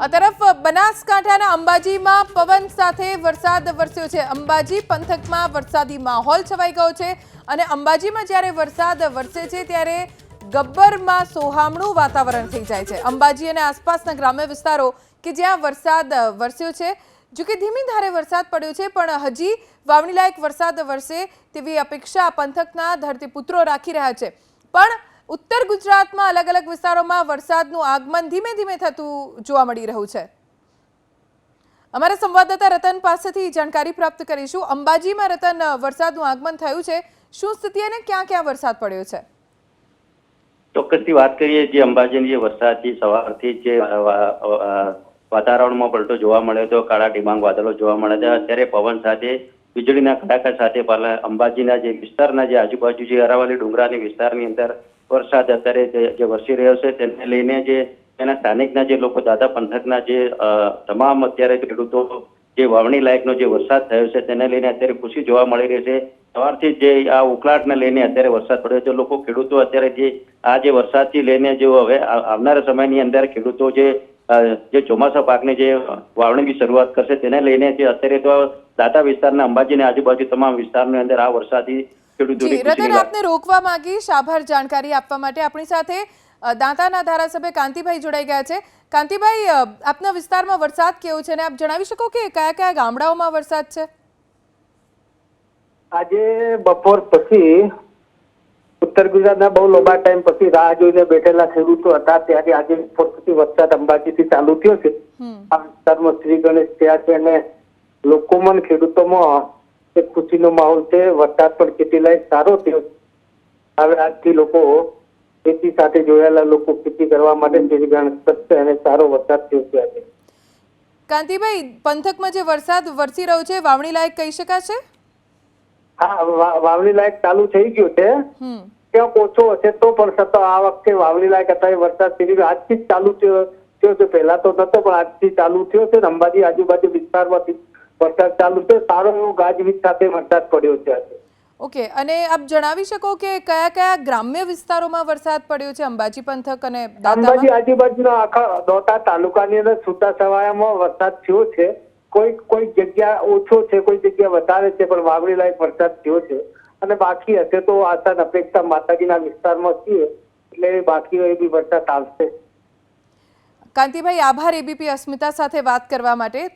આ તરફ બનાસકાંઠાના અંબાજીમાં પવન સાથે વરસાદ વરસ્યો છે। અંબાજી પંથકમાં વરસાદી માહોલ છવાઈ ગયો છે અને અંબાજીમાં જ્યારે વરસાદ વરસે છે ત્યારે ગબ્બરમાં સોહામણું વાતાવરણ થઈ જાય છે। અંબાજી અને આસપાસના ગ્રામ્ય વિસ્તારો કે જ્યાં વરસાદ વરસ્યો છે, જો કે ધીમી ધારે વરસાદ પડ્યો છે, પણ હજી વાવણી લાયક વરસાદ વરસે તેવી અપેક્ષા પંથકના ધરતીપુત્રો રાખી રહ્યા છે। પણ उत्तर गुजरात में अलग अलग विस्तारों में वरसादનું આગમન धीमे धीमे थતું જોવા મળી રહ્યું છે। અમારા સંવાદદાતા રતન પાસેથી જાણકારી પ્રાપ્ત કરીશું। અંબાજીમાં રતન, વરસાદનું આગમન થયું છે, શું સ્થિતિ અને ક્યાં ક્યાં વરસાદ પડ્યો છે? ચોક્કસથી વાત કરીએ જે અંબાજીની જે વરસાદથી સવારથી જે વાતાવરણમાં પલટો જોવા મળ્યો હતો, કાળા ડિબાંગ વાદળો જોવા મળ્યા હતા। અત્યારે પવન સાથે વીજળીના કડાકા સાથે અંબાજીના જે વિસ્તારના જે આજુબાજુ જે અરાવલી ડુંગરાની વિસ્તારની અંદર વરસાદ અત્યારે જે વરસી રહ્યો છે તેને લઈને જે એના સ્થાનિકના જે લોકો દાદા પંથકના જે તમામ અત્યારે ખેડૂતો જે વાવણી લાયકનો જે વરસાદ થયો છે તેને લઈને અત્યારે ખુશી જોવા મળી રહી છે। સવારથી જે આ ઉકળાટને લઈને અત્યારે વરસાદ પડ્યો છે, લોકો ખેડૂતો અત્યારે જે આ જે વરસાદથી લઈને જો હવે આવનારા સમયની અંદર ખેડૂતો જે ચોમાસા પાકની જે વાવણીની શરૂઆત કરશે તેને લઈને જે અત્યારે તો દાતા વિસ્તારના અંબાજીની આજુબાજુ તમામ વિસ્તારની અંદર આ વરસાદથી રતન, આપને રોકવા માંગીશ, આભાર જાણકારી આપવા માટે। આપણી સાથે દાંતાના ધારાસભ્ય કાંતિભાઈ જોડાઈ ગયા છે। કાંતિભાઈ, આપના વિસ્તારમાં વરસાદ કેવો છે અને આપ જણાવી શકો કે કયા કયા ગામડાઓમાં વરસાદ છે? આજે બપોર પછી ઉત્તર ગુજરાતના બહુ લાંબા ટાઈમ પછી રાહ જોઈને બેઠેલા ખેડૂતો હતા ત્યારે આજે બપોર પછી વરસાદ અંબાજીથી ચાલુ થયો છે। આ વિસ્તારમાં શ્રી ગણેશ થયા છે અને લોકોમાં ખેડૂતોમાં એક ખુશીનો માહોલ છે। વરસાદ પણ ખેતી લાયક સારો થયો। હવે આજથી લોકો ખેતી સાથે જોડાયેલા લોકો ખેતી કરવા માટે કરશે અને સારો વરસાદ થયો છે આજે। કાંતિભાઈ, પંથકમાં જે વરસાદ વરસી રહ્યો છે વાવણી લાયક કહી શકાશે? હા, વાવણી લાયક ચાલુ થઈ ગયું છે। ક્યાંક ઓછો હશે તો પણ છતાં આ વખતે વાવણી લાયક અત્યારે વરસાદ આજથી જ ચાલુ થયો છે। પહેલા તો નતો પણ આજથી ચાલુ થયો છે। અંબાજી આજુબાજુ વિસ્તારમાંથી વરસાદ ચાલુ છે, સારો એવો ગાજવીજ સાથે વરસાદ પડ્યો છે આજે। ઓકે, અને આપ જણાવી શકો કે કયા કયા ગ્રામ્ય વિસ્તારોમાં વરસાદ પડ્યો છે અંબાજી પંથક અને અંબાજી આજુબાજુના આખા દોતા તાલુકાની અંદર છૂટા છવાયામાં વરસાદ થયો છે। કોઈ જગ્યા ઓછો છે, કોઈ જગ્યા વધારે છે, પણ વાવણી લાયક વરસાદ થયો છે અને બાકી હશે તો આશા અપેક્ષા માતાજીના વિસ્તારમાં છીએ એટલે બાકી હોય બી વરસાદ આવશે। કાંતિભાઈ, આભાર એબીપી અસ્મિતા સાથે વાત કરવા માટે।